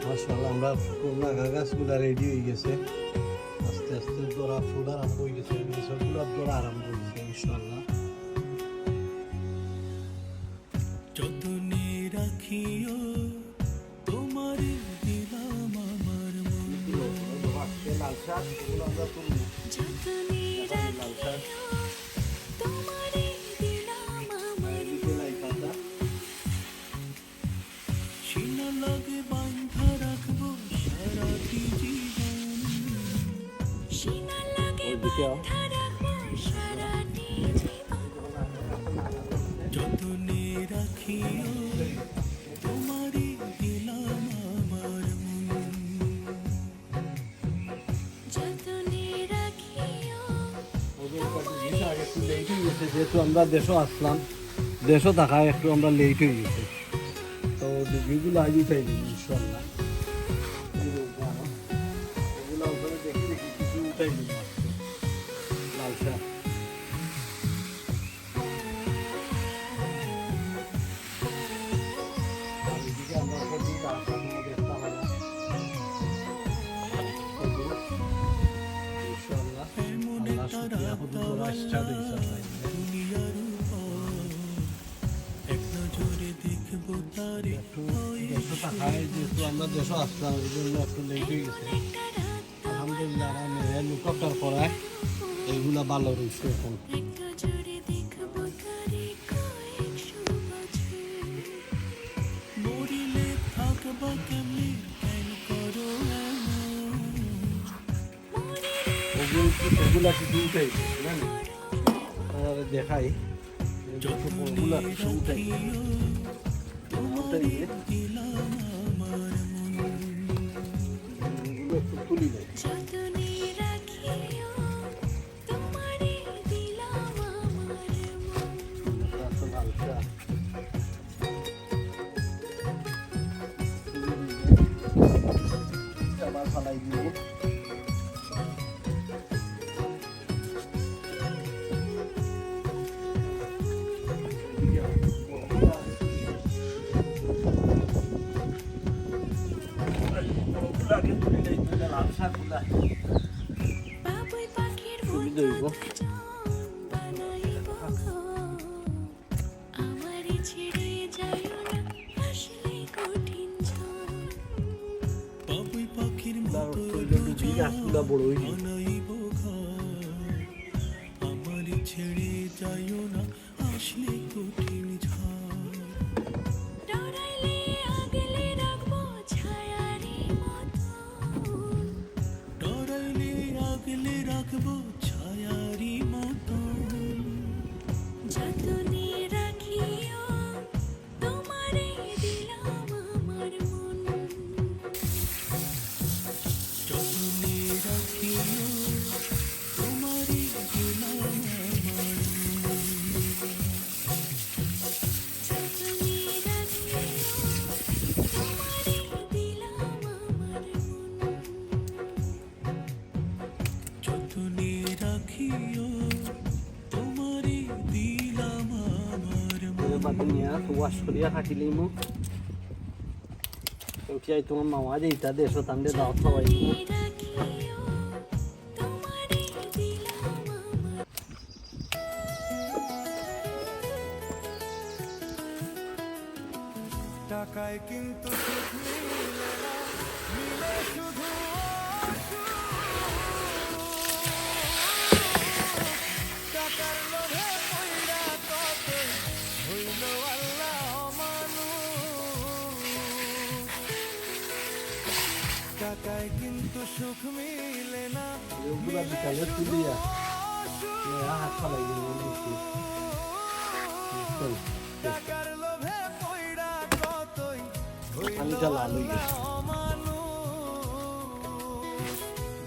মাশাআল্লাহ আমরা করোনা গাছগুলা রেডি হয়ে গেছে, আস্তে আস্তে জোড়া ফুল আরম্ভ হয়ে গেছে, সবগুলো জোড়া আরম্ভ হয়েছে ইনশাআল্লাহ। যতনে রাখিও তোমার দিলাম আমার মন, লাল শাক এগুলো আমরা তুলব, যতনে রাখিও তোমারে দিলাম আমার বিকেলাই পাতা সিনা লাগে বাঁধা রাখবো সারাটি জীবন, সিনা লাগে বাঁধা রাখবো সারাটি জীবন। যতনে রাখিও তোমারই দিলাম আমার মন, যতনে রাখিও একটু লেট হয়ে গেছে, যেহেতু আমরা দেশও আসলাম, দেশও থাকায় একটু আমরা লেট হয়ে গেছে, তো ভিডিওগুলো আগে উঠাই দিই ইনশাআল্লাহ। এগুলো ওখানে দেখি দেখি কিছু উঠাই দিই লাল শাক। আর এদিকে আমরা সবজি চাষ দেখতে হয় না ইনশাআল্লাহ। এমনে আল্লাহ শুকরিয়া, খুব বড় স্টার্ট হয়েছে আল্লাহ। দুনিয়ার উপর এক নজরে দেখবো তারে দেশও থাকায় যেহেতু আমরা দেশও আসলাম, এই জন্য একটু লেট হয়ে গেছে। আলহামদুলিল্লাহ লুকআপটার পরায় এইগুলা ভালো রয়েছে এখন। একটা জোরে দেখবো তারে কয়েকশো বছর। মরিলে থাকবা কেমনি কেন করো এমন, ওগুলা কিছু উঠাই দেখাই, ওগুলা কিছু উঠাই উঠাই দিয়ে দিলাম আমার মন, এগুলো একটু তুলি দেয়। যতনে রাখিও তোমারে দিলাম আমার মন। আবার ফালাই দিব। বাবুই পাখির মতো জন বানাইব ঘর। আমারে ছেড়ে যাইও না, আসলে কঠিন ঝড়। বাবুই পাখির মতো গাছগুলা বড় হয়ে গেছে। বানাইব ঘর, আমার ছেড়ে যাইও না আসলে কঠিন ঝড়, ডরাইলে আগলে রাখবো ছায়ারি মতন। ডরাইলে আগলে রাখবো ছায়ারি মতন, যতনে রাখিও তোমারে দিলাম আমার মন। যতনে রাখিও তোমারই দিলাম আমার মন, যতনে রাখিও তোমারে দিলাম আমার মন। যতনে রাখিও তোমারই দিলাম আমার মন। বাদিনিয়া ওয়াশ করিয়া থাকিলেই মু উঠিয়াই তোমার মামা যেইটা দেশ তান্ডে দাওয়াত খাওয়াই রাখিও তোমারে দিলাম আমার। টাকায় কিন্তু সুখ মিলে না, মিলে শুধু অসুখ। টাকার লোভে পইড়া কতই হইল আল্লাহ অমানুষ। টাকায় কিন্তু সুখ মিলে না, এগুলা বিকালে তুলিয়া হাত ফালাই দিল টাকার লোভে পইড়া কতই হইল পানিটা লাল হয়ে গেছে। অমানুষ।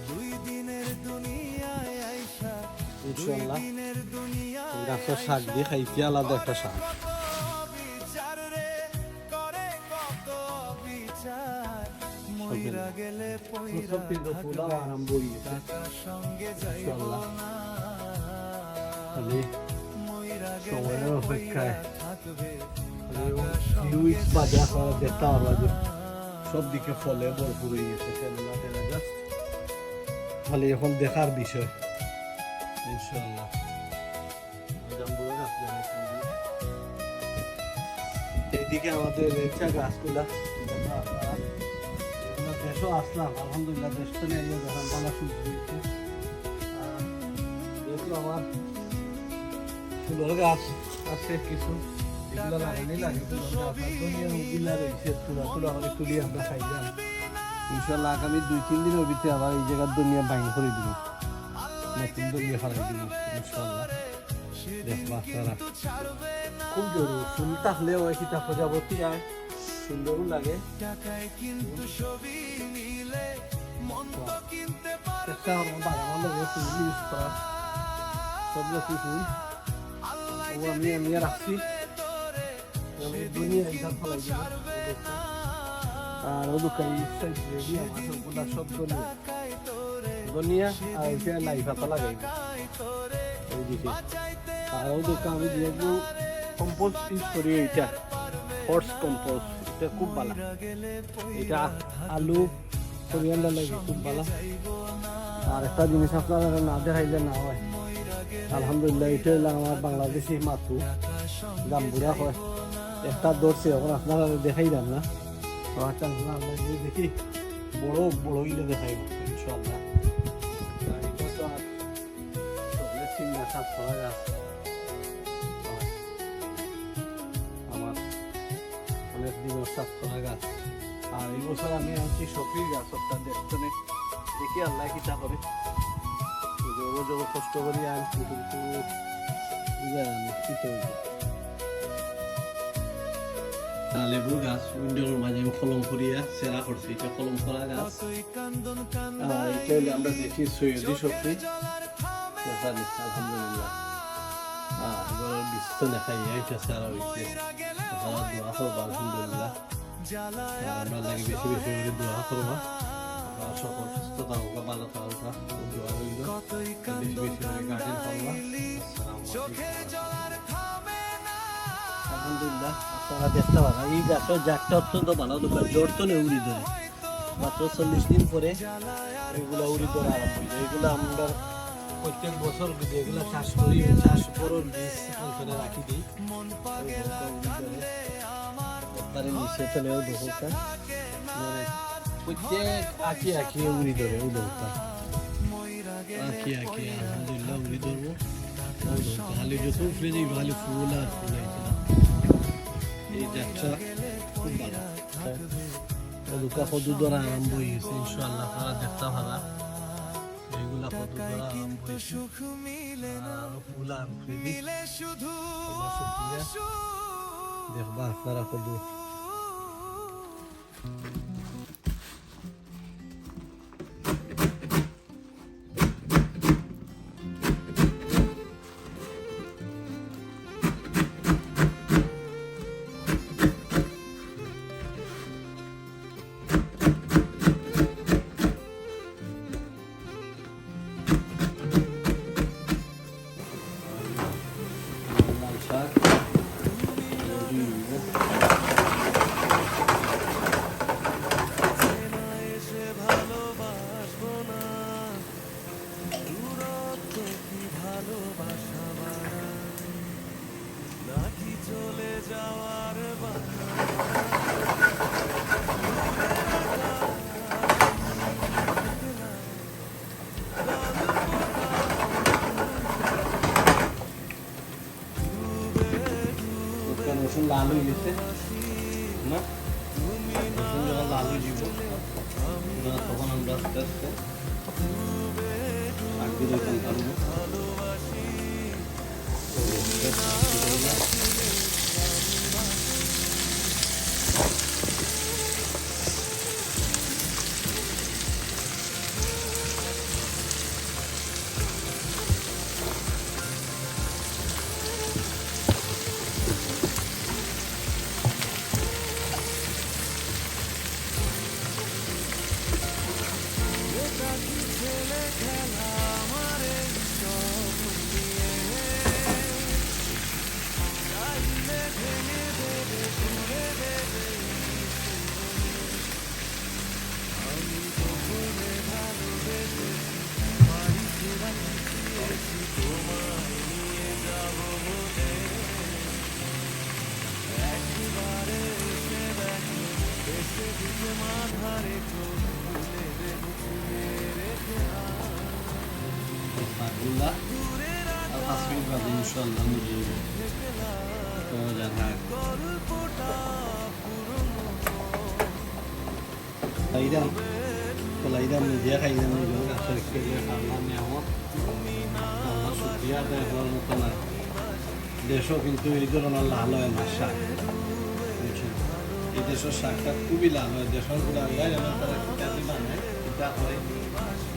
দুই দিনের দুনিয়ায় আইসা ইনশাআল্লাহ দিনের দুনিয়ায় গাছের শাক দিয়ে খাইতে আলাদা একটা শাক। বিচার রে করে কত বিচার, মইরা গেলে পইরা সব কিন্তু ফুলা আরম্ভ হয়ে গেছে টাকার সঙ্গে যাইব ইনশাআল্লাহ। না, খালি মইরা সময়ের গেলে অপেক্ষায় পইরা থাকবে দুই বাজে দেখতে পারবা যে সব দিকে ফলে ভরপুর হয়ে গেছে কেননা দেখা যাচ্ছে খালি এখন দেখার বিষয় ইনশাআল্লাহ জাম্বুরা গাছ লাগাইছি। এইদিকে আমাদের রেচা গাছগুলা দেশও আসলাম আলহামদুলিল্লাহ দেশ তো নিয়ে যখন পালা শুরু হয়েছে যেহেতু আমার ফুলের গাছ আছে কিছু এগুলো লাগানি লাগে ফুলের গাছ আর দুনিয়া ওগুলা রয়েছে তুলা তুলা অনেক তুলি আমরা খাইলাম ইনশাল্লাহ আগামী 2-3 দিনের ভিতরে আবার এই জায়গার দুনিয়া বাইন করে দিব নতুন দুনিয়া হারাই দিব ইনশাল্লাহ দেখবা তারা খুব জরুরি ফুল থাকলেও এই কিতাব প্রজাপতি আর সুন্দরও লাগে একটা বাগানের লগে ফুল ইউজ করা সব জাতি ফুল ও আমি রাখছি দুনিয়া এইটা ফলাই দিব আর ও দোকান সাইড রেডি আমার সবগুলা সব দুনিয়া আর এটা লাই পাতা লাগাইব এইদিকে আর ও দোকান আমি দিয়ে কম্পোস্ট ইউজ করি এইটা হর্স কম্পোস্ট এটা খুব ভালো এটা আলু কোরিয়ান্ডার লাগে খুব ভালো আর একটা জিনিস আপনারা না দেখাইলে না হয় আলহামদুলিল্লাহ এটা হলো আমার বাংলাদেশি মাতু জাম্বুরা হয় একটা ধরছে এখন আপনারা দেখাইলাম না দেখি বড় বড় গিলে দেখাইব ইনশাআল্লাহ এটা তো আর চকলেট চিংড়া সাত করা গাছ আমার অনেক দিনের সাত করা গাছ আর এই বছর আমি আনছি সফির গাছ একটা দেখতে দেখি আল্লাহ কিতা করে জোর জোর কষ্ট করি আনছি কিন্তু বুঝাই আমি কি করবো লেবুর গাছ উইন্ডোর মাঝে কলম করিয়া সেরা করছি এটা কলম করা গাছ আর এটা হলো আমরা দেখি সৈয়দি সবজি আলহামদুলিল্লাহ এবার বিশ্ব দেখাই এটা সেরা হয়েছে আপনারা দোয়া করবো আলহামদুলিল্লাহ আমরা লাগে বেশি বেশি করে দোয়া করবো আপনারা সকল সুস্থ থাকুক ভালো থাকুক দোয়া রইল বেশি বেশি করে গার্ডেন করবো আলহামদুলিল্লাহ আপনারা দেখতে পারেন এই গাছটা জাতটা অত্যন্ত ভালো দোকান জোর তো নেই উড়ি ধরে মাত্র 40 দিন পরে এগুলো উড়ি ধরা আরম্ভ হয়ে যায় এগুলো আমরা প্রত্যেক বছর এগুলো চাষ করি চাষ করো বীজ ওইখানে রাখি দিই তার নিচে চলেও দোকানটা মানে প্রত্যেক আঁকি উড়ি ধরে ওই দোকানটা আঁকি আলহামদুলিল্লাহ উড়ি ধরবো খালি যত উঠলে যাই ভালো ফুল আর ফুল এই যাত্রা খুব ভালো ওদুকা কদু ধরা আরম্ভ হয়ে গেছে ইনশাআল্লাহ আপনারা দেখতে পারা এইগুলা কদু ধরা আরম্ভ হয়েছে আর ফুল আর দেখবা আপনারা কদু রসুন লাল হয়ে গেছে না রসুন যখন লাল হয়ে যাব তখন আমরা আস্তে আস্তে শাক দিয়ে কাটবো যে মাথা রেখো ফুলের ফুলে রেখে আলহামদুলিল্লাহ আর 5 মিনিট বাদে ইনশাআল্লাহ নিজে তো জানা খাইলাম খাইলাম নিজে খাইলাম নিজে গাছের খেলে খাওয়ার নিয়ামত আল্লাহ শুক্রিয়া আদায় হওয়ার মতো না দেশও কিন্তু এই ধরনের লাল হয় না শাক বুঝছেন এই দেশের শাকটা খুবই লাল হয় দেশের গুলা তারা ইত্যাদি বানায় এটা হয়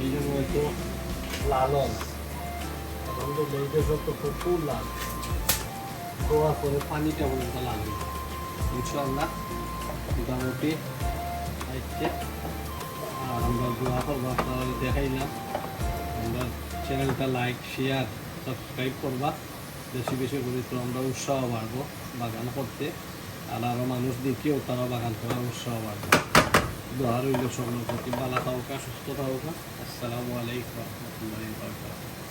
এই জন্য হয়তো লাল হয় না এই দেশের তো প্রচুর লাল খোয়ার পরে পানিটা পর্যন্ত লাল হয় ইনশাআল্লাহ মোটামুটি খাইছে আর আমরা দোয়া করবো আপনারা দেখাইলাম আমরা চ্যানেলটা লাইক শেয়ার সাবস্ক্রাইব করবা বেশি বেশি করে তো আমরা উৎসাহ বাড়বো বাগান করতে আর আরও মানুষ দেখিও তারা বাগান করার উৎসাহ বাড়বো দোয়া রইল সকলের প্রতি ভালো থাকুক সুস্থ থাকুক আসসালামু আলাইকুম রহমতুল্লাহি ওয়া বারাকাতুহু